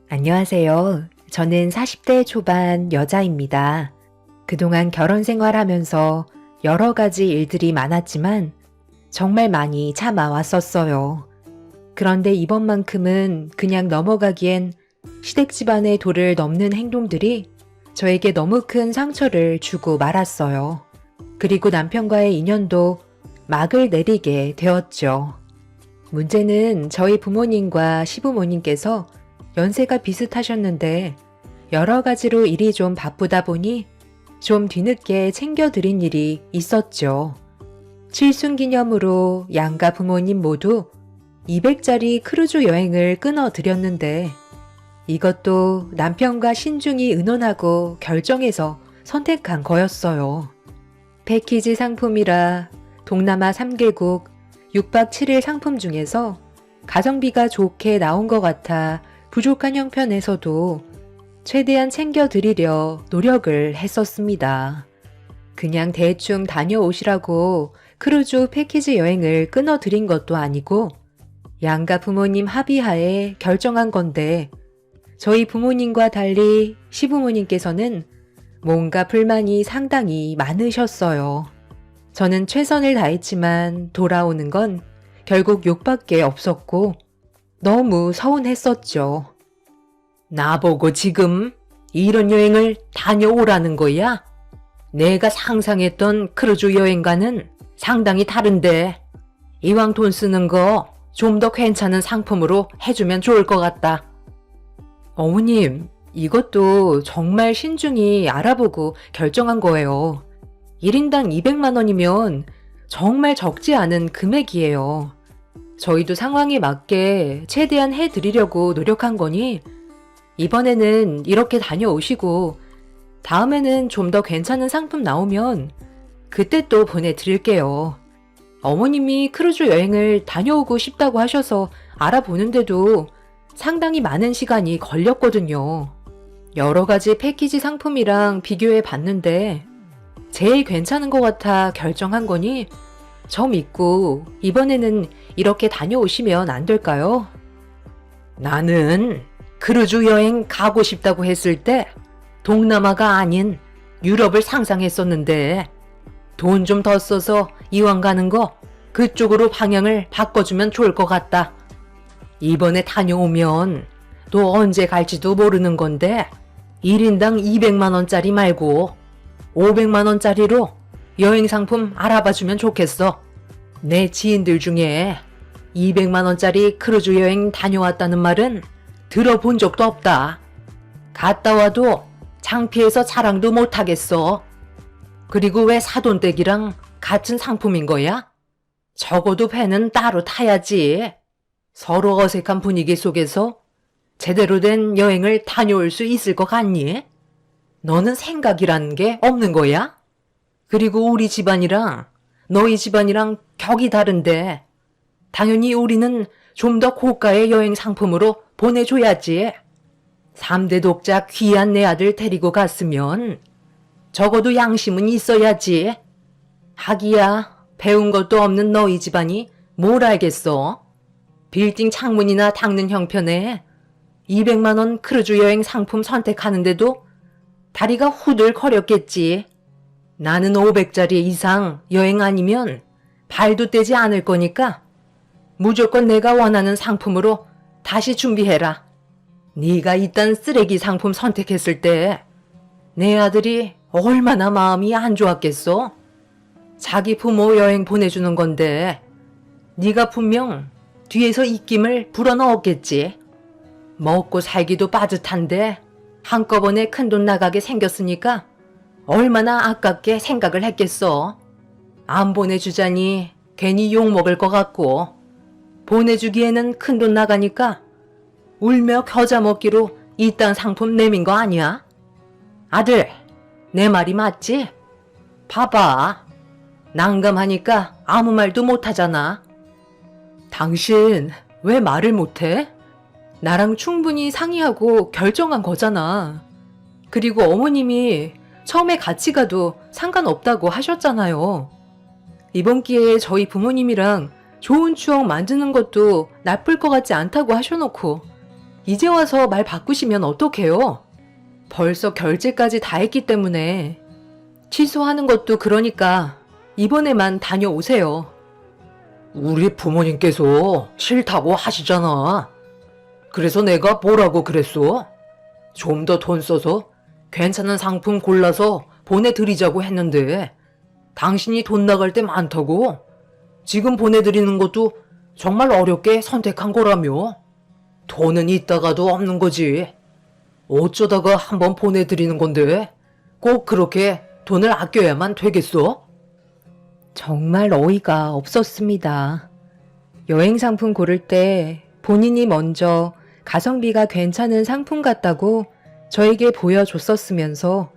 안녕하세요. 저는 40대 초반 여자입니다. 그동안 결혼 생활하면서 여러 가지 일들이 많았지만 정말 많이 참아왔었어요. 그런데 이번만큼은 그냥 넘어가기엔 시댁 집안의 도를 넘는 행동들이 저에게 너무 큰 상처를 주고 말았어요. 그리고 남편과의 인연도 막을 내리게 되었죠. 문제는 저희 부모님과 시부모님께서 연세가 비슷하셨는데 여러 가지로 일이 좀 바쁘다 보니 좀 뒤늦게 챙겨드린 일이 있었죠. 칠순기념으로 양가 부모님 모두 200짜리 크루즈 여행을 끊어드렸는데 이것도 남편과 신중히 의논하고 결정해서 선택한 거였어요. 패키지 상품이라 동남아 3개국 6박 7일 상품 중에서 가성비가 좋게 나온 것 같아 부족한 형편에서도 최대한 챙겨드리려 노력을 했었습니다. 그냥 대충 다녀오시라고 크루즈 패키지 여행을 끊어드린 것도 아니고 양가 부모님 합의하에 결정한 건데 저희 부모님과 달리 시부모님께서는 뭔가 불만이 상당히 많으셨어요. 저는 최선을 다했지만 돌아오는 건 결국 욕밖에 없었고 너무 서운했었죠. 나보고 지금 이런 여행을 다녀오라는 거야? 내가 상상했던 크루즈 여행과는 상당히 다른데 이왕 돈 쓰는 거 좀 더 괜찮은 상품으로 해주면 좋을 것 같다. 어머님, 이것도 정말 신중히 알아보고 결정한 거예요. 1인당 200만 원이면 정말 적지 않은 금액이에요. 저희도 상황에 맞게 최대한 해드리려고 노력한 거니 이번에는 이렇게 다녀오시고 다음에는 좀 더 괜찮은 상품 나오면 그때 또 보내드릴게요. 어머님이 크루즈 여행을 다녀오고 싶다고 하셔서 알아보는데도 상당히 많은 시간이 걸렸거든요. 여러 가지 패키지 상품이랑 비교해 봤는데 제일 괜찮은 것 같아 결정한 거니 저 믿고 이번에는 이렇게 다녀오시면 안 될까요? 나는 크루즈 여행 가고 싶다고 했을 때 동남아가 아닌 유럽을 상상했었는데 돈 좀 더 써서 이왕 가는 거 그쪽으로 방향을 바꿔주면 좋을 것 같다. 이번에 다녀오면 또 언제 갈지도 모르는 건데 1인당 200만 원짜리 말고 500만 원짜리로 여행 상품 알아봐주면 좋겠어. 내 지인들 중에 200만 원짜리 크루즈 여행 다녀왔다는 말은 들어본 적도 없다. 갔다 와도 창피해서 자랑도 못하겠어. 그리고 왜 사돈댁이랑 같은 상품인 거야? 적어도 배는 따로 타야지. 서로 어색한 분위기 속에서 제대로 된 여행을 다녀올 수 있을 것 같니? 너는 생각이라는 게 없는 거야? 그리고 우리 집안이랑 너희 집안이랑 격이 다른데 당연히 우리는 좀 더 고가의 여행 상품으로 보내줘야지. 3대 독자 귀한 내 아들 데리고 갔으면 적어도 양심은 있어야지. 하기야 배운 것도 없는 너희 집안이 뭘 알겠어? 빌딩 창문이나 닦는 형편에 200만 원 크루즈 여행 상품 선택하는데도 다리가 후들거렸겠지. 나는 500짜리 이상 여행 아니면 발도 떼지 않을 거니까 무조건 내가 원하는 상품으로 다시 준비해라. 네가 이딴 쓰레기 상품 선택했을 때 내 아들이 얼마나 마음이 안 좋았겠어? 자기 부모 여행 보내주는 건데 네가 분명 뒤에서 입김을 불어넣었겠지. 먹고 살기도 빠듯한데 한꺼번에 큰돈 나가게 생겼으니까 얼마나 아깝게 생각을 했겠어. 안 보내주자니 괜히 욕먹을 것 같고 보내주기에는 큰돈 나가니까 울며 겨자 먹기로 이딴 상품 내민 거 아니야? 아들, 내 말이 맞지? 봐봐. 난감하니까 아무 말도 못하잖아. 당신 왜 말을 못해? 나랑 충분히 상의하고 결정한 거잖아. 그리고 어머님이 처음에 같이 가도 상관없다고 하셨잖아요. 이번 기회에 저희 부모님이랑 좋은 추억 만드는 것도 나쁠 것 같지 않다고 하셔놓고 이제 와서 말 바꾸시면 어떡해요? 벌써 결제까지 다 했기 때문에 취소하는 것도 그러니까 이번에만 다녀오세요. 우리 부모님께서 싫다고 하시잖아. 그래서 내가 뭐라고 그랬어? 좀 더 돈 써서 괜찮은 상품 골라서 보내드리자고 했는데 당신이 돈 나갈 때 많다고? 지금 보내드리는 것도 정말 어렵게 선택한 거라며? 돈은 있다가도 없는 거지. 어쩌다가 한번 보내드리는 건데 꼭 그렇게 돈을 아껴야만 되겠어? 정말 어이가 없었습니다. 여행 상품 고를 때 본인이 먼저 가성비가 괜찮은 상품 같다고 저에게 보여줬었으면서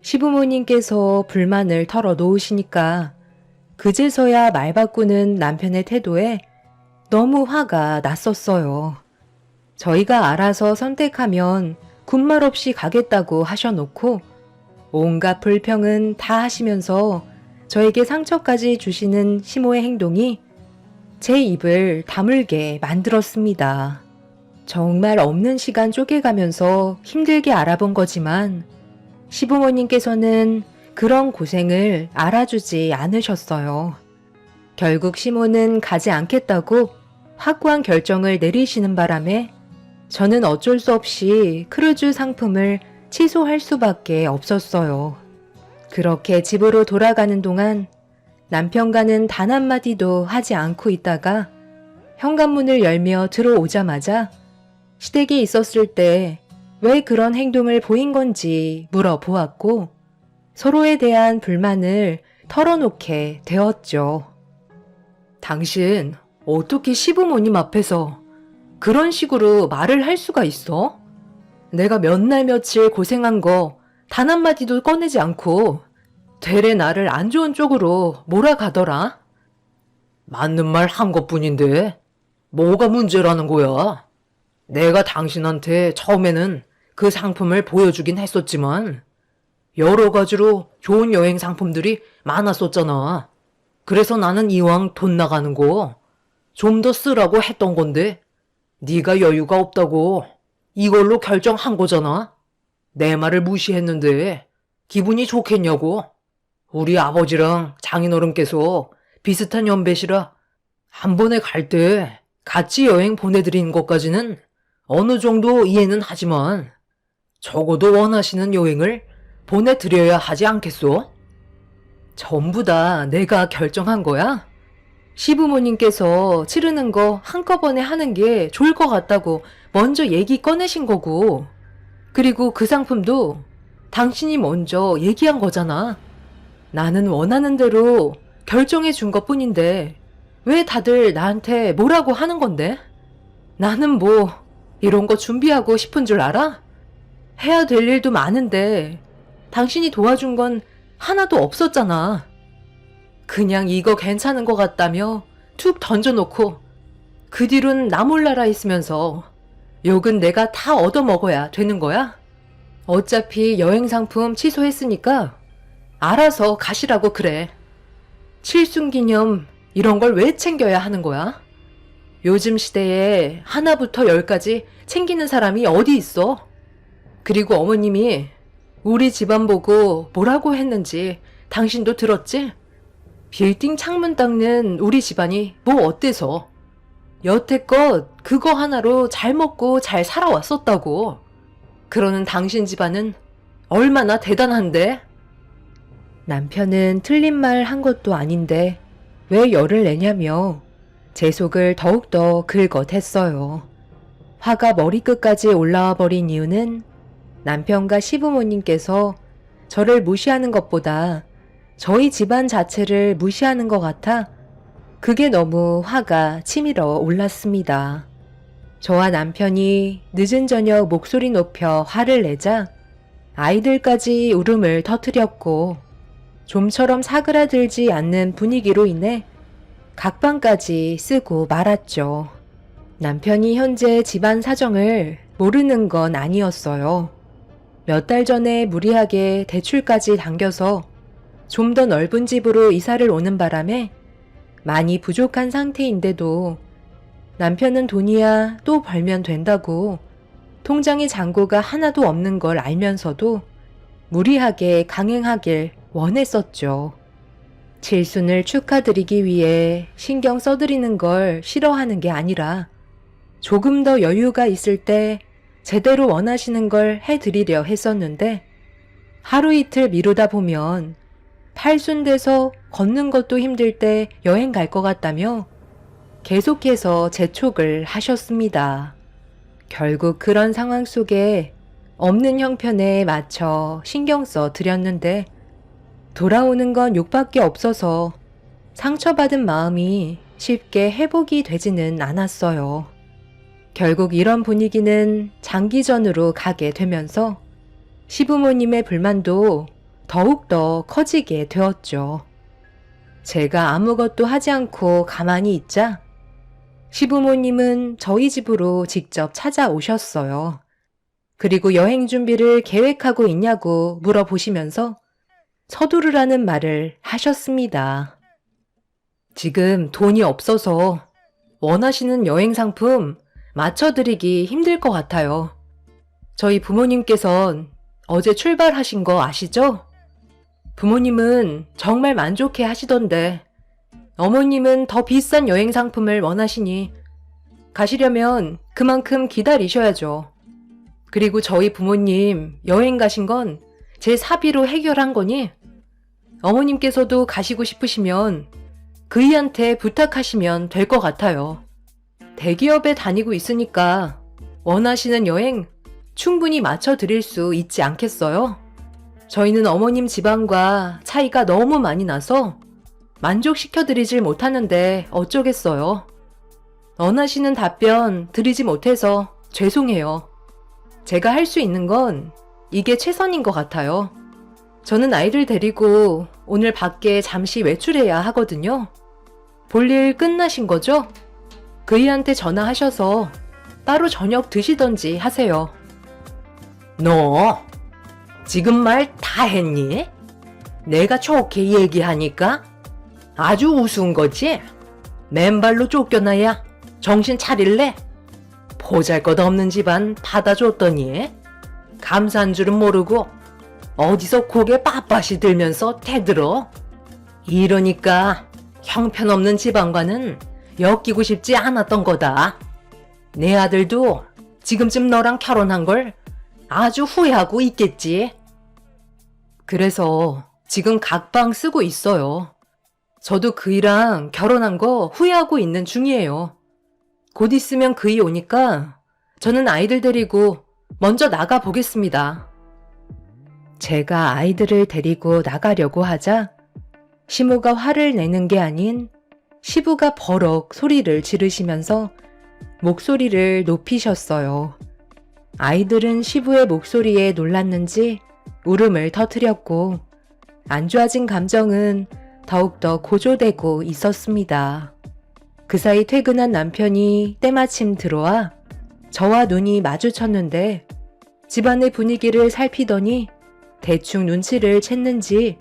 시부모님께서 불만을 털어놓으시니까 그제서야 말 바꾸는 남편의 태도에 너무 화가 났었어요. 저희가 알아서 선택하면 군말 없이 가겠다고 하셔놓고 온갖 불평은 다 하시면서 저에게 상처까지 주시는 시모의 행동이 제 입을 다물게 만들었습니다. 정말 없는 시간 쪼개가면서 힘들게 알아본 거지만 시부모님께서는 그런 고생을 알아주지 않으셨어요. 결국 시모는 가지 않겠다고 확고한 결정을 내리시는 바람에 저는 어쩔 수 없이 크루즈 상품을 취소할 수밖에 없었어요. 그렇게 집으로 돌아가는 동안 남편과는 단 한마디도 하지 않고 있다가 현관문을 열며 들어오자마자 시댁에 있었을 때 왜 그런 행동을 보인 건지 물어보았고 서로에 대한 불만을 털어놓게 되었죠. 당신 어떻게 시부모님 앞에서 그런 식으로 말을 할 수가 있어? 내가 몇 날 며칠 고생한 거 단 한마디도 꺼내지 않고 되레 나를 안 좋은 쪽으로 몰아가더라? 맞는 말 한 것뿐인데 뭐가 문제라는 거야? 내가 당신한테 처음에는 그 상품을 보여주긴 했었지만 여러 가지로 좋은 여행 상품들이 많았었잖아. 그래서 나는 이왕 돈 나가는 거 좀 더 쓰라고 했던 건데 네가 여유가 없다고 이걸로 결정한 거잖아. 내 말을 무시했는데 기분이 좋겠냐고. 우리 아버지랑 장인어른께서 비슷한 연배시라 한 번에 갈 때 같이 여행 보내드리는 것까지는 어느 정도 이해는 하지만 적어도 원하시는 여행을 보내드려야 하지 않겠소? 전부 다 내가 결정한 거야? 시부모님께서 치르는 거 한꺼번에 하는 게 좋을 것 같다고 먼저 얘기 꺼내신 거고, 그리고 그 상품도 당신이 먼저 얘기한 거잖아. 나는 원하는 대로 결정해 준 것 뿐인데 왜 다들 나한테 뭐라고 하는 건데? 나는 뭐 이런 거 준비하고 싶은 줄 알아? 해야 될 일도 많은데 당신이 도와준 건 하나도 없었잖아. 그냥 이거 괜찮은 것 같다며 툭 던져놓고 그 뒤론 나 몰라라 있으면서 욕은 내가 다 얻어먹어야 되는 거야? 어차피 여행 상품 취소했으니까 알아서 가시라고 그래. 칠순기념 이런 걸 왜 챙겨야 하는 거야? 요즘 시대에 하나부터 열까지 챙기는 사람이 어디 있어? 그리고 어머님이 우리 집안 보고 뭐라고 했는지 당신도 들었지? 빌딩 창문 닦는 우리 집안이 뭐 어때서? 여태껏 그거 하나로 잘 먹고 잘 살아왔었다고. 그러는 당신 집안은 얼마나 대단한데? 남편은 틀린 말 한 것도 아닌데 왜 열을 내냐며 제 속을 더욱더 긁어댔어요. 화가 머리끝까지 올라와 버린 이유는 남편과 시부모님께서 저를 무시하는 것보다 저희 집안 자체를 무시하는 것 같아 그게 너무 화가 치밀어 올랐습니다. 저와 남편이 늦은 저녁 목소리 높여 화를 내자 아이들까지 울음을 터뜨렸고 좀처럼 사그라들지 않는 분위기로 인해 각방까지 쓰고 말았죠. 남편이 현재 집안 사정을 모르는 건 아니었어요. 몇 달 전에 무리하게 대출까지 당겨서 좀 더 넓은 집으로 이사를 오는 바람에 많이 부족한 상태인데도 남편은 돈이야 또 벌면 된다고 통장에 잔고가 하나도 없는 걸 알면서도 무리하게 강행하길 원했었죠. 칠순을 축하드리기 위해 신경 써드리는 걸 싫어하는 게 아니라 조금 더 여유가 있을 때 제대로 원하시는 걸 해드리려 했었는데 하루 이틀 미루다 보면 팔순돼서 걷는 것도 힘들 때 여행 갈 것 같다며 계속해서 재촉을 하셨습니다. 결국 그런 상황 속에 없는 형편에 맞춰 신경 써 드렸는데 돌아오는 건 욕밖에 없어서 상처받은 마음이 쉽게 회복이 되지는 않았어요. 결국 이런 분위기는 장기전으로 가게 되면서 시부모님의 불만도 더욱더 커지게 되었죠. 제가 아무것도 하지 않고 가만히 있자 시부모님은 저희 집으로 직접 찾아오셨어요. 그리고 여행 준비를 계획하고 있냐고 물어보시면서 서두르라는 말을 하셨습니다. 지금 돈이 없어서 원하시는 여행 상품 맞춰드리기 힘들 것 같아요. 저희 부모님께선 어제 출발하신 거 아시죠? 부모님은 정말 만족해 하시던데 어머님은 더 비싼 여행 상품을 원하시니 가시려면 그만큼 기다리셔야죠. 그리고 저희 부모님 여행 가신 건 제 사비로 해결한 거니 어머님께서도 가시고 싶으시면 그이한테 부탁하시면 될 것 같아요. 대기업에 다니고 있으니까 원하시는 여행 충분히 맞춰드릴 수 있지 않겠어요? 저희는 어머님 집안과 차이가 너무 많이 나서 만족시켜드리질 못하는데 어쩌겠어요. 원하시는 답변 드리지 못해서 죄송해요. 제가 할 수 있는 건 이게 최선인 것 같아요. 저는 아이들 데리고 오늘 밖에 잠시 외출해야 하거든요. 볼일 끝나신 거죠? 그이한테 전화하셔서 따로 저녁 드시던지 하세요. 너 지금 말 다 했니? 내가 좋게 얘기하니까 아주 우스운 거지? 맨발로 쫓겨나야 정신 차릴래? 보잘것없는 집안 받아줬더니 감사한 줄은 모르고 어디서 고개 빳빳이 들면서 대들어. 이러니까 형편없는 집안과는 엮이고 싶지 않았던 거다. 내 아들도 지금쯤 너랑 결혼한 걸 아주 후회하고 있겠지. 그래서 지금 각방 쓰고 있어요. 저도 그이랑 결혼한 거 후회하고 있는 중이에요. 곧 있으면 그이 오니까 저는 아이들 데리고 먼저 나가 보겠습니다. 제가 아이들을 데리고 나가려고 하자 시모가 화를 내는 게 아닌 시부가 버럭 소리를 지르시면서 목소리를 높이셨어요. 아이들은 시부의 목소리에 놀랐는지 울음을 터뜨렸고 안 좋아진 감정은 더욱더 고조되고 있었습니다. 그 사이 퇴근한 남편이 때마침 들어와 저와 눈이 마주쳤는데 집안의 분위기를 살피더니 대충 눈치를 챘는지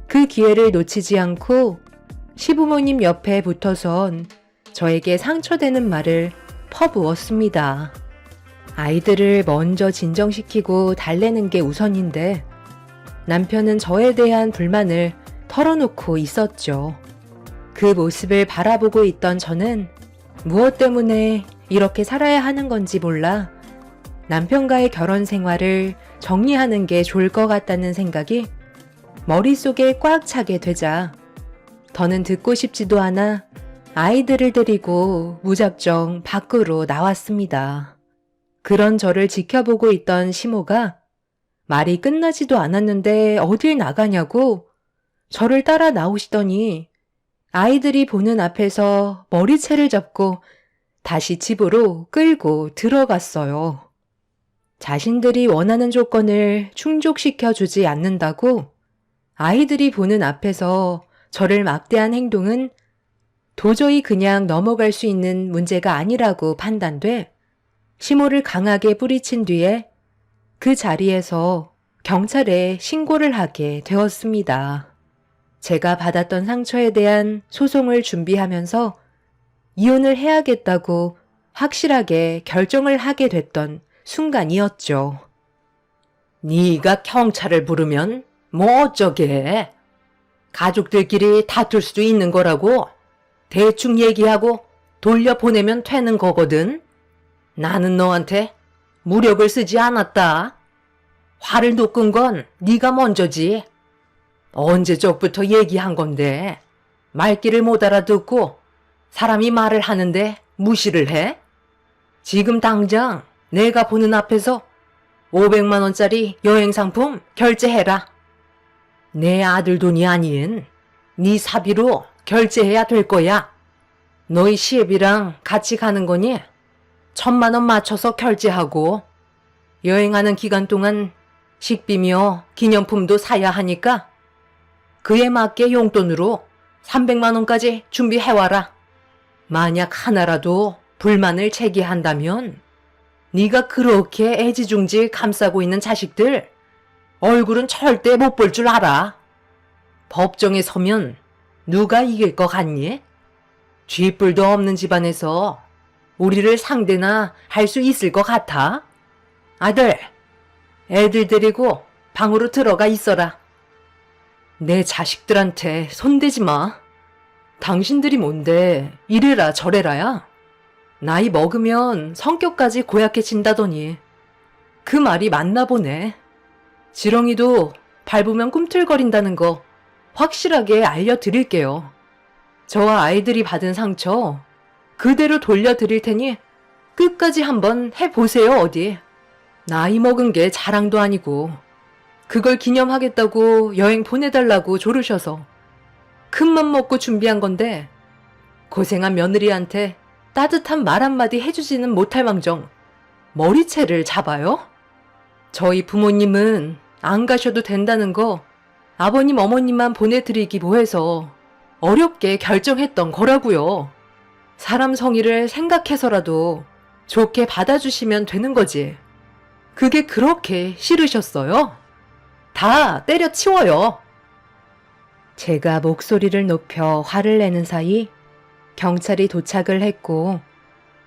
그 기회를 놓치지 않고 시부모님 옆에 붙어선 저에게 상처되는 말을 퍼부었습니다. 아이들을 먼저 진정시키고 달래는 게 우선인데 남편은 저에 대한 불만을 털어놓고 있었죠. 그 모습을 바라보고 있던 저는 무엇 때문에 이렇게 살아야 하는 건지 몰라 남편과의 결혼 생활을 정리하는 게 좋을 것 같다는 생각이 머릿속에 꽉 차게 되자 더는 듣고 싶지도 않아 아이들을 데리고 무작정 밖으로 나왔습니다. 그런 저를 지켜보고 있던 시모가 말이 끝나지도 않았는데 어딜 나가냐고 저를 따라 나오시더니 아이들이 보는 앞에서 머리채를 잡고 다시 집으로 끌고 들어갔어요. 자신들이 원하는 조건을 충족시켜 주지 않는다고 아이들이 보는 앞에서 저를 막대한 행동은 도저히 그냥 넘어갈 수 있는 문제가 아니라고 판단돼 시모를 강하게 뿌리친 뒤에 그 자리에서 경찰에 신고를 하게 되었습니다. 제가 받았던 상처에 대한 소송을 준비하면서 이혼을 해야겠다고 확실하게 결정을 하게 됐던 순간이었죠. 네가 경찰을 부르면 뭐 어쩌게? 가족들끼리 다툴 수도 있는 거라고 대충 얘기하고 돌려보내면 되는 거거든. 나는 너한테 무력을 쓰지 않았다. 화를 돋군 건 네가 먼저지. 언제적부터 얘기한 건데 말귀를 못 알아듣고 사람이 말을 하는데 무시를 해? 지금 당장 내가 보는 앞에서 500만 원짜리 여행 상품 결제해라. 내 아들 돈이 아닌 네 사비로 결제해야 될 거야. 너희 시애비랑 같이 가는 거니 1,000만 원 맞춰서 결제하고 여행하는 기간 동안 식비며 기념품도 사야 하니까 그에 맞게 용돈으로 300만 원까지 준비해와라. 만약 하나라도 불만을 제기한다면 네가 그렇게 애지중지 감싸고 있는 자식들 얼굴은 절대 못 볼 줄 알아. 법정에 서면 누가 이길 것 같니? 쥐뿔도 없는 집안에서 우리를 상대나 할 수 있을 것 같아? 아들, 애들 데리고 방으로 들어가 있어라. 내 자식들한테 손대지 마. 당신들이 뭔데 이래라 저래라야. 나이 먹으면 성격까지 고약해진다더니 그 말이 맞나 보네. 지렁이도 밟으면 꿈틀거린다는 거 확실하게 알려드릴게요. 저와 아이들이 받은 상처 그대로 돌려드릴 테니 끝까지 한번 해보세요 어디. 나이 먹은 게 자랑도 아니고 그걸 기념하겠다고 여행 보내달라고 조르셔서 큰맘 먹고 준비한 건데 고생한 며느리한테 따뜻한 말 한마디 해주지는 못할 망정 머리채를 잡아요? 저희 부모님은 안 가셔도 된다는 거 아버님 어머님만 보내드리기 뭐해서 어렵게 결정했던 거라고요. 사람 성의를 생각해서라도 좋게 받아주시면 되는 거지. 그게 그렇게 싫으셨어요? 다 때려치워요. 제가 목소리를 높여 화를 내는 사이 경찰이 도착을 했고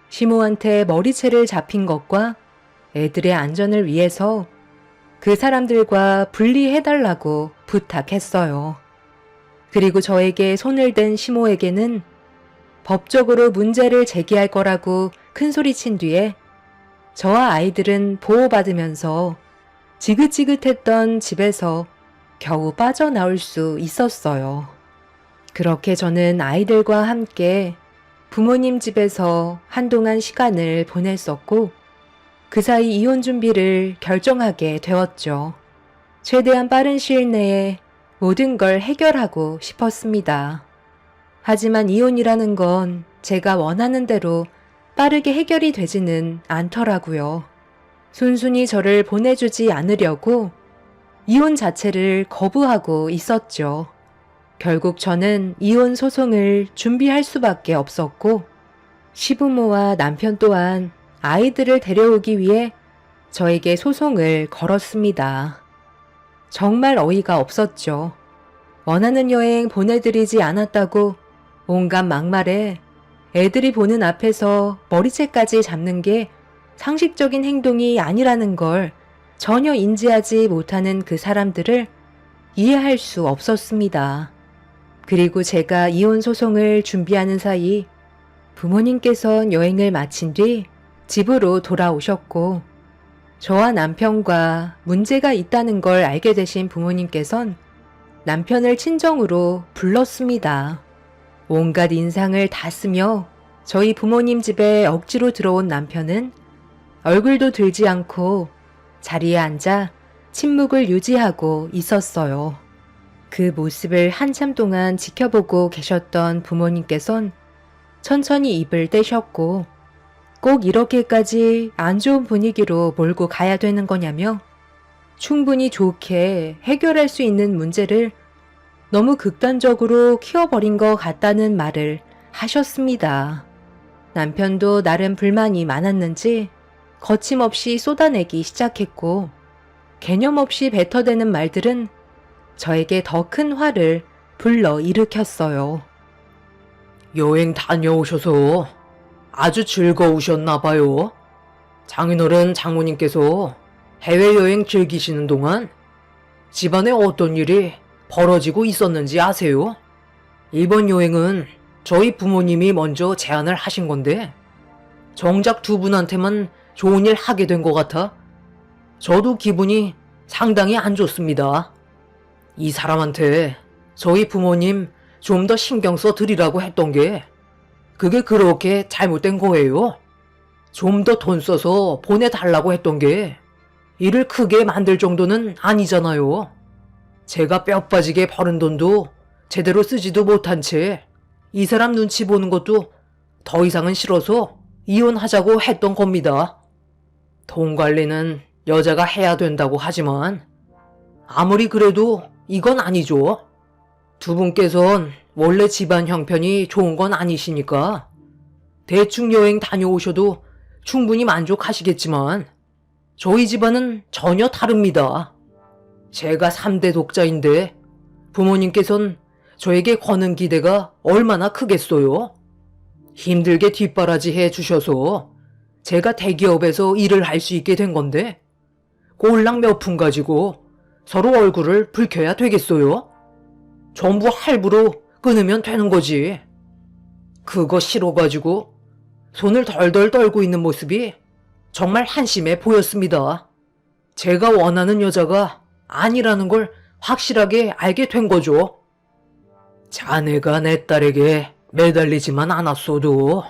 시모한테 머리채를 잡힌 것과 애들의 안전을 위해서 그 사람들과 분리해달라고 부탁했어요. 그리고 저에게 손을 댄 시모에게는 법적으로 문제를 제기할 거라고 큰소리친 뒤에 저와 아이들은 보호받으면서 지긋지긋했던 집에서 겨우 빠져나올 수 있었어요. 그렇게 저는 아이들과 함께 부모님 집에서 한동안 시간을 보냈었고 그 사이 이혼 준비를 결정하게 되었죠. 최대한 빠른 시일 내에 모든 걸 해결하고 싶었습니다. 하지만 이혼이라는 건 제가 원하는 대로 빠르게 해결이 되지는 않더라고요. 순순히 저를 보내주지 않으려고 이혼 자체를 거부하고 있었죠. 결국 저는 이혼 소송을 준비할 수밖에 없었고 시부모와 남편 또한 아이들을 데려오기 위해 저에게 소송을 걸었습니다. 정말 어이가 없었죠. 원하는 여행 보내드리지 않았다고 온갖 막말에 애들이 보는 앞에서 머리채까지 잡는 게 상식적인 행동이 아니라는 걸 전혀 인지하지 못하는 그 사람들을 이해할 수 없었습니다. 그리고 제가 이혼 소송을 준비하는 사이 부모님께선 여행을 마친 뒤 집으로 돌아오셨고 저와 남편과 문제가 있다는 걸 알게 되신 부모님께선 남편을 친정으로 불렀습니다. 온갖 인상을 다 쓰며 저희 부모님 집에 억지로 들어온 남편은 얼굴도 들지 않고 자리에 앉아 침묵을 유지하고 있었어요. 그 모습을 한참 동안 지켜보고 계셨던 부모님께선 천천히 입을 떼셨고 꼭 이렇게까지 안 좋은 분위기로 몰고 가야 되는 거냐며 충분히 좋게 해결할 수 있는 문제를 너무 극단적으로 키워버린 것 같다는 말을 하셨습니다. 남편도 나름 불만이 많았는지 거침없이 쏟아내기 시작했고 개념 없이 뱉어대는 말들은 저에게 더 큰 화를 불러일으켰어요. 여행 다녀오셔서 아주 즐거우셨나 봐요. 장인어른 장모님께서 해외여행 즐기시는 동안 집안에 어떤 일이 벌어지고 있었는지 아세요? 이번 여행은 저희 부모님이 먼저 제안을 하신 건데 정작 두 분한테만 좋은 일 하게 된 것 같아 저도 기분이 상당히 안 좋습니다. 이 사람한테 저희 부모님 좀 더 신경 써 드리라고 했던 게 그게 그렇게 잘못된 거예요. 좀 더 돈 써서 보내달라고 했던 게 일을 크게 만들 정도는 아니잖아요. 제가 뼈 빠지게 버는 돈도 제대로 쓰지도 못한 채 이 사람 눈치 보는 것도 더 이상은 싫어서 이혼하자고 했던 겁니다. 돈 관리는 여자가 해야 된다고 하지만 아무리 그래도 이건 아니죠. 두 분께선 원래 집안 형편이 좋은 건 아니시니까 대충 여행 다녀오셔도 충분히 만족하시겠지만 저희 집안은 전혀 다릅니다. 제가 3대 독자인데 부모님께선 저에게 거는 기대가 얼마나 크겠어요. 힘들게 뒷바라지 해주셔서 제가 대기업에서 일을 할 수 있게 된 건데 꼴랑 몇 푼 가지고 서로 얼굴을 붉혀야 되겠어요? 전부 할부로 끊으면 되는 거지. 그거 싫어가지고 손을 덜덜 떨고 있는 모습이 정말 한심해 보였습니다. 제가 원하는 여자가 아니라는 걸 확실하게 알게 된 거죠. 자네가 내 딸에게 매달리지만 않았어도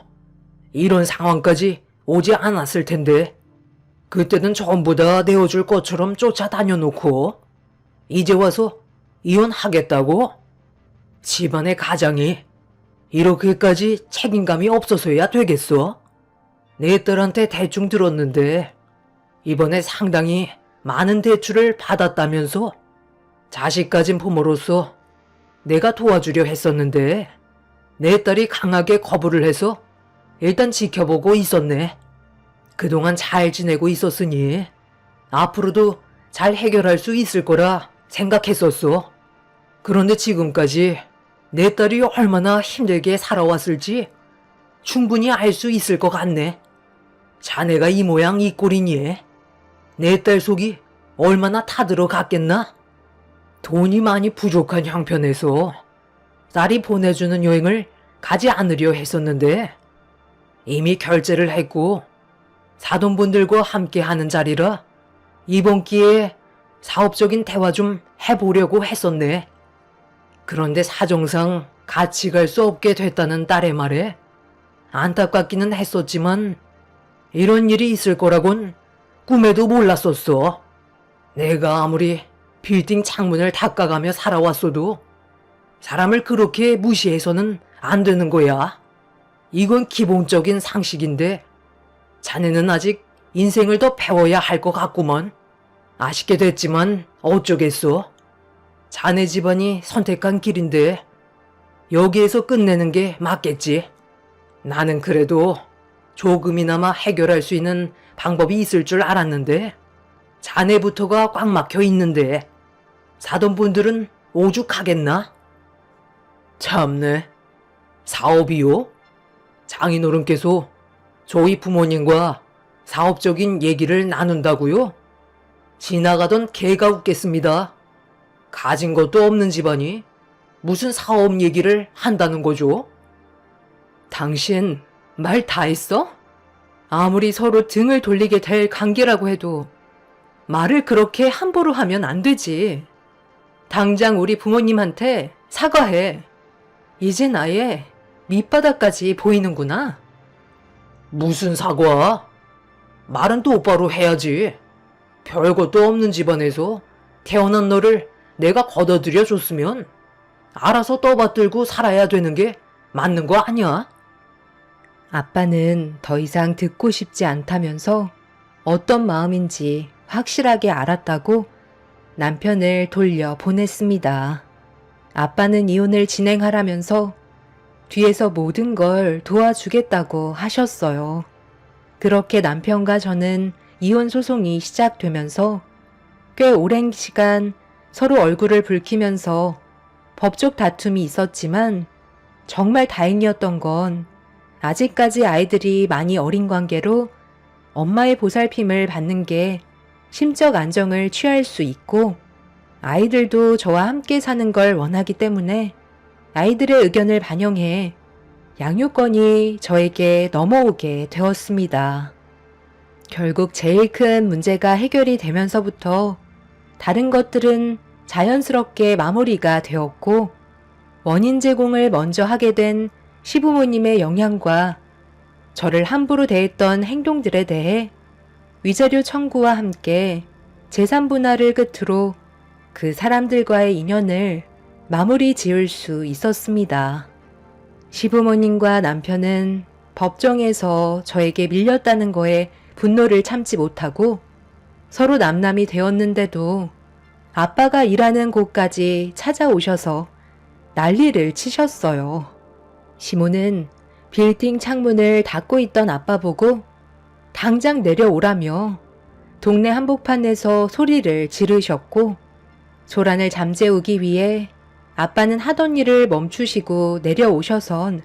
이런 상황까지 오지 않았을 텐데 그때는 전부 다 내어줄 것처럼 쫓아다녀놓고 이제 와서 이혼하겠다고? 집안의 가장이 이렇게까지 책임감이 없어서야 되겠어? 내 딸한테 대충 들었는데 이번에 상당히 많은 대출을 받았다면서 자식 가진 부모로서 내가 도와주려 했었는데 내 딸이 강하게 거부를 해서 일단 지켜보고 있었네. 그동안 잘 지내고 있었으니 앞으로도 잘 해결할 수 있을 거라 생각했었어. 그런데 지금까지 내 딸이 얼마나 힘들게 살아왔을지 충분히 알 수 있을 것 같네. 자네가 이 모양 이 꼴이니 내 딸 속이 얼마나 타들어갔겠나? 돈이 많이 부족한 형편에서 딸이 보내주는 여행을 가지 않으려 했었는데 이미 결제를 했고 사돈분들과 함께 하는 자리라 이번 기회에 사업적인 대화 좀 해보려고 했었네. 그런데 사정상 같이 갈 수 없게 됐다는 딸의 말에 안타깝기는 했었지만 이런 일이 있을 거라곤 꿈에도 몰랐었어. 내가 아무리 빌딩 창문을 닦아가며 살아왔어도 사람을 그렇게 무시해서는 안 되는 거야. 이건 기본적인 상식인데 자네는 아직 인생을 더 배워야 할 것 같구먼. 아쉽게 됐지만 어쩌겠어. 자네 집안이 선택한 길인데 여기에서 끝내는 게 맞겠지. 나는 그래도 조금이나마 해결할 수 있는 방법이 있을 줄 알았는데 자네부터가 꽉 막혀 있는데 사돈분들은 오죽하겠나? 참네. 사업이요? 장인어른께서 저희 부모님과 사업적인 얘기를 나눈다고요? 지나가던 개가 웃겠습니다. 가진 것도 없는 집안이 무슨 사업 얘기를 한다는 거죠? 당신 말 다 했어? 아무리 서로 등을 돌리게 될 관계라고 해도 말을 그렇게 함부로 하면 안 되지. 당장 우리 부모님한테 사과해. 이젠 아예 밑바닥까지 보이는구나. 무슨 사과? 말은 똑바로 해야지. 별것도 없는 집안에서 태어난 너를 내가 걷어들여 줬으면 알아서 떠받들고 살아야 되는 게 맞는 거 아니야? 아빠는 더 이상 듣고 싶지 않다면서 어떤 마음인지 확실하게 알았다고 남편을 돌려 보냈습니다. 아빠는 이혼을 진행하라면서 뒤에서 모든 걸 도와주겠다고 하셨어요. 그렇게 남편과 저는 이혼 소송이 시작되면서 꽤 오랜 시간 서로 얼굴을 붉히면서 법적 다툼이 있었지만 정말 다행이었던 건 아직까지 아이들이 많이 어린 관계로 엄마의 보살핌을 받는 게 심적 안정을 취할 수 있고 아이들도 저와 함께 사는 걸 원하기 때문에 아이들의 의견을 반영해 양육권이 저에게 넘어오게 되었습니다. 결국 제일 큰 문제가 해결이 되면서부터 다른 것들은 자연스럽게 마무리가 되었고 원인 제공을 먼저 하게 된 시부모님의 영향과 저를 함부로 대했던 행동들에 대해 위자료 청구와 함께 재산 분할을 끝으로 그 사람들과의 인연을 마무리 지을 수 있었습니다. 시부모님과 남편은 법정에서 저에게 밀렸다는 거에 분노를 참지 못하고 서로 남남이 되었는데도 아빠가 일하는 곳까지 찾아오셔서 난리를 치셨어요. 시모는 빌딩 창문을 닫고 있던 아빠 보고 당장 내려오라며 동네 한복판에서 소리를 지르셨고 소란을 잠재우기 위해 아빠는 하던 일을 멈추시고 내려오셔선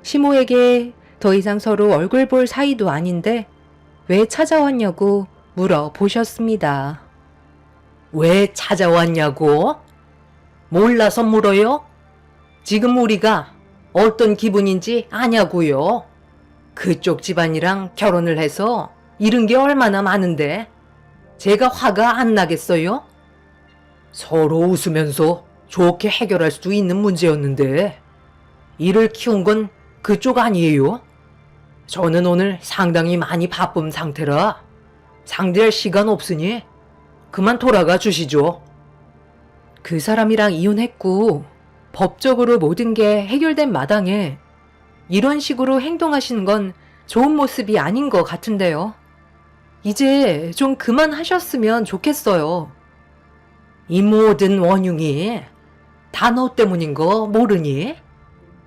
시모에게 더 이상 서로 얼굴 볼 사이도 아닌데 왜 찾아왔냐고 물어보셨습니다. 왜 찾아왔냐고? 몰라서 물어요? 지금 우리가 어떤 기분인지 아냐고요? 그쪽 집안이랑 결혼을 해서 잃은 게 얼마나 많은데 제가 화가 안 나겠어요? 서로 웃으면서 좋게 해결할 수도 있는 문제였는데 이를 키운 건 그쪽 아니에요? 저는 오늘 상당히 많이 바쁜 상태라 상대할 시간 없으니 그만 돌아가 주시죠. 그 사람이랑 이혼했고 법적으로 모든 게 해결된 마당에 이런 식으로 행동하시는 건 좋은 모습이 아닌 것 같은데요. 이제 좀 그만하셨으면 좋겠어요. 이 모든 원흉이 다 너 때문인 거 모르니?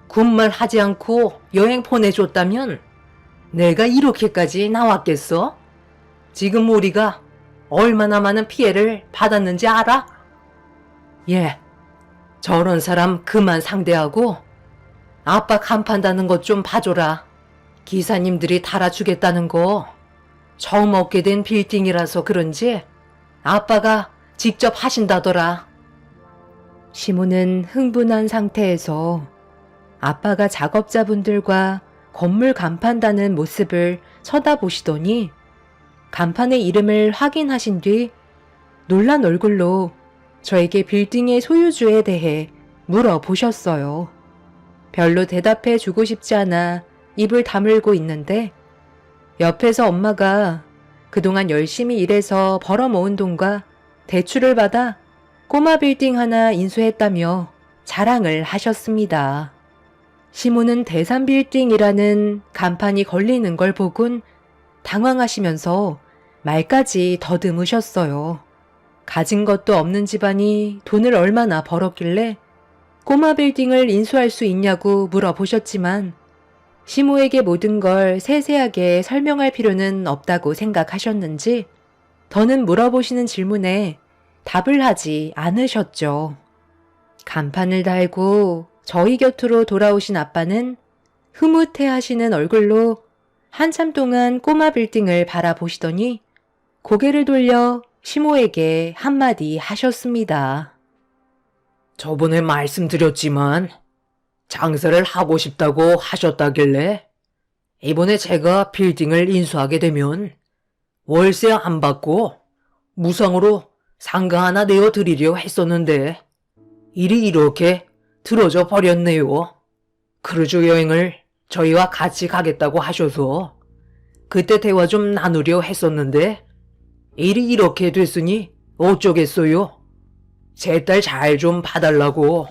군말 하지 않고 여행 보내줬다면 내가 이렇게까지 나왔겠어? 지금 우리가 얼마나 많은 피해를 받았는지 알아? 예, 저런 사람 그만 상대하고 아빠 간판다는 것 좀 봐줘라. 기사님들이 달아주겠다는 거 처음 얻게 된 빌딩이라서 그런지 아빠가 직접 하신다더라. 시모는 흥분한 상태에서 아빠가 작업자분들과 건물 간판 다는 모습을 쳐다보시더니 간판의 이름을 확인하신 뒤 놀란 얼굴로 저에게 빌딩의 소유주에 대해 물어보셨어요. 별로 대답해 주고 싶지 않아 입을 다물고 있는데 옆에서 엄마가 그동안 열심히 일해서 벌어모은 돈과 대출을 받아 꼬마 빌딩 하나 인수했다며 자랑을 하셨습니다. 시모는 대산 빌딩이라는 간판이 걸리는 걸 보곤 당황하시면서 말까지 더듬으셨어요. 가진 것도 없는 집안이 돈을 얼마나 벌었길래 꼬마 빌딩을 인수할 수 있냐고 물어보셨지만 시모에게 모든 걸 세세하게 설명할 필요는 없다고 생각하셨는지 더는 물어보시는 질문에 답을 하지 않으셨죠. 간판을 달고 저희 곁으로 돌아오신 아빠는 흐뭇해 하시는 얼굴로 한참 동안 꼬마 빌딩을 바라보시더니 고개를 돌려 시모에게 한마디 하셨습니다. 저번에 말씀드렸지만 장사를 하고 싶다고 하셨다길래 이번에 제가 빌딩을 인수하게 되면 월세 안 받고 무상으로 상가 하나 내어드리려 했었는데 일이 이렇게 틀어져 버렸네요. 크루즈 여행을 저희와 같이 가겠다고 하셔서 그때 대화 좀 나누려 했었는데 일이 이렇게 됐으니 어쩌겠어요. 제 딸 잘 좀 봐달라고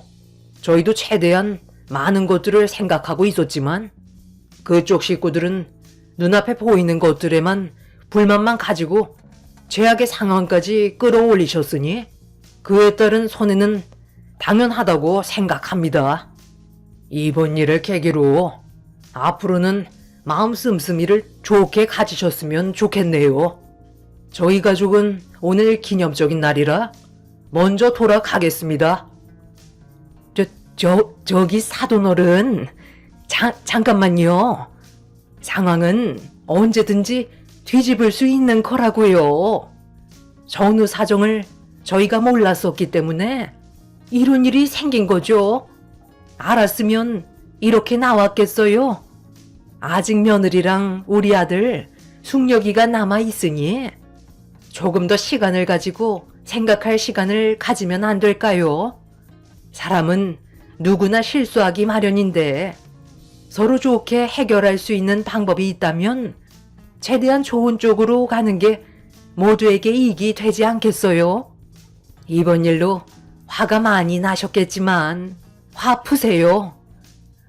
저희도 최대한 많은 것들을 생각하고 있었지만 그쪽 식구들은 눈앞에 보이는 것들에만 불만만 가지고 최악의 상황까지 끌어올리셨으니 그에 따른 손해는 당연하다고 생각합니다. 이번 일을 계기로 앞으로는 마음 씀씀이를 좋게 가지셨으면 좋겠네요. 저희 가족은 오늘 기념적인 날이라 먼저 돌아가겠습니다. 저기 사돈어른, 잠깐만요. 상황은 언제든지 뒤집을 수 있는 거라고요. 전후 사정을 저희가 몰랐었기 때문에 이런 일이 생긴 거죠. 알았으면 이렇게 나왔겠어요. 아직 며느리랑 우리 아들 숙녀기가 남아 있으니 조금 더 시간을 가지고 생각할 시간을 가지면 안 될까요? 사람은 누구나 실수하기 마련인데 서로 좋게 해결할 수 있는 방법이 있다면 최대한 좋은 쪽으로 가는 게 모두에게 이익이 되지 않겠어요? 이번 일로 화가 많이 나셨겠지만 화 푸세요.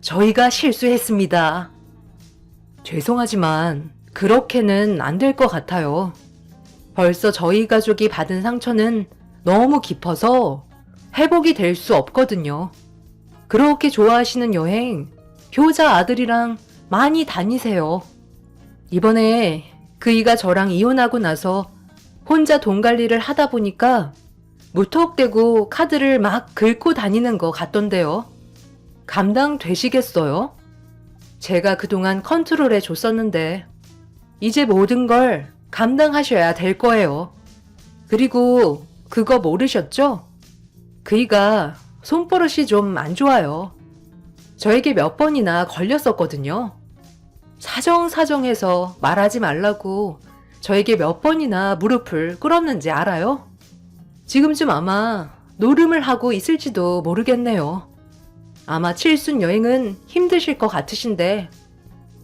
저희가 실수했습니다. 죄송하지만 그렇게는 안 될 것 같아요. 벌써 저희 가족이 받은 상처는 너무 깊어서 회복이 될 수 없거든요. 그렇게 좋아하시는 여행, 효자 아들이랑 많이 다니세요. 이번에 그이가 저랑 이혼하고 나서 혼자 돈 관리를 하다 보니까 무턱대고 카드를 막 긁고 다니는 것 같던데요. 감당되시겠어요? 제가 그동안 컨트롤해 줬었는데 이제 모든 걸 감당하셔야 될 거예요. 그리고 그거 모르셨죠? 그이가 손버릇이 좀 안 좋아요. 저에게 몇 번이나 걸렸었거든요. 사정사정해서 말하지 말라고 저에게 몇 번이나 무릎을 꿇었는지 알아요? 지금쯤 아마 노름을 하고 있을지도 모르겠네요. 아마 칠순 여행은 힘드실 것 같으신데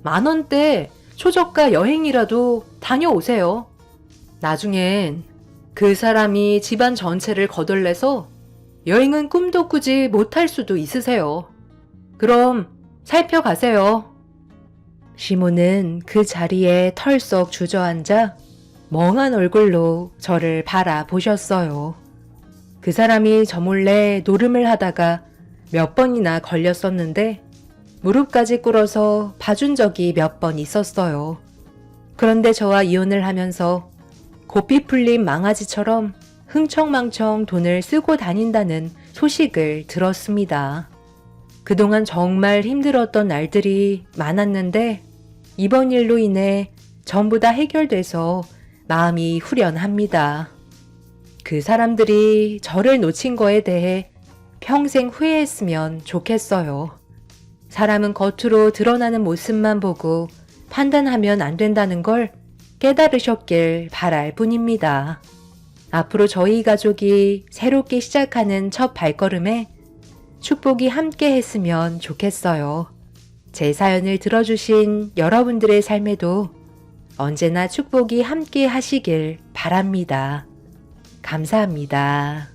10,000원대 초저가 여행이라도 다녀오세요. 나중엔 그 사람이 집안 전체를 거덜내서 여행은 꿈도 꾸지 못할 수도 있으세요. 그럼 살펴가세요. 시몬은 그 자리에 털썩 주저앉아 멍한 얼굴로 저를 바라보셨어요. 그 사람이 저 몰래 노름을 하다가 몇 번이나 걸렸었는데 무릎까지 꿇어서 봐준 적이 몇 번 있었어요. 그런데 저와 이혼을 하면서 고삐 풀린 망아지처럼 흥청망청 돈을 쓰고 다닌다는 소식을 들었습니다. 그동안 정말 힘들었던 날들이 많았는데 이번 일로 인해 전부 다 해결돼서 마음이 후련합니다. 그 사람들이 저를 놓친 거에 대해 평생 후회했으면 좋겠어요. 사람은 겉으로 드러나는 모습만 보고 판단하면 안 된다는 걸 깨달으셨길 바랄 뿐입니다. 앞으로 저희 가족이 새롭게 시작하는 첫 발걸음에 축복이 함께 했으면 좋겠어요. 제 사연을 들어주신 여러분들의 삶에도 언제나 축복이 함께 하시길 바랍니다. 감사합니다.